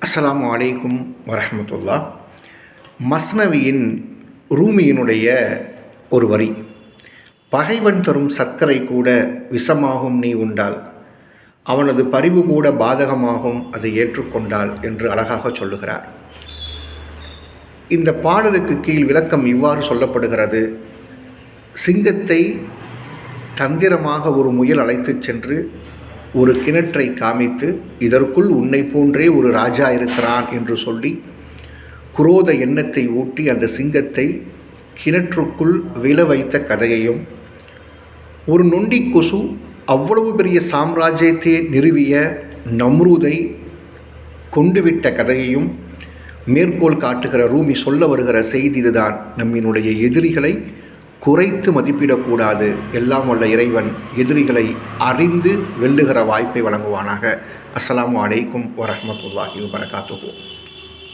அஸ்ஸலாமு அலைக்கும் வரஹ்மத்துல்லாஹ். மஸ்னவியின் ரூமியினுடைய ஒரு வரி, பகைவன் தரும் சர்க்கரை கூட விஷமாகும் நீ உண்டால், அவனது பரிவு கூட பாதகமாகும் அதை ஏற்றுக்கொண்டால் என்று அழகாக சொல்லுகிறார். இந்த பாடலுக்கு கீழ் விளக்கம் இவ்வாறு சொல்லப்படுகிறது. சிங்கத்தை தந்திரமாக ஒரு முயல் அழைத்துச் சென்று ஒரு கிணற்றை காமித்து, இதற்குள் உன்னை போன்றே ஒரு ராஜா இருக்கிறான் என்று சொல்லி குரோத எண்ணத்தை ஊட்டி அந்த சிங்கத்தை கிணற்றுக்குள் விழ வைத்த கதையையும், ஒரு நொண்டி கொசு அவ்வளவு பெரிய சாம்ராஜ்யத்தை நிறுவிய நம்ரூதை கொண்டுவிட்ட கதையையும் மேற்கோள் காட்டுகிற ரூமி சொல்ல வருகிற செய்தி இதுதான். நம்மினுடைய எதிரிகளை குறைத்து மதிப்பிடக்கூடாது. எல்லாம் வல்ல இறைவன் எதிரிகளை அறிந்து வெல்லுகிற வாய்ப்பை வழங்குவானாக. அஸ்ஸலாமு அலைக்கும் வரஹ்மத்துல்லாஹி வபரகாத்துஹு.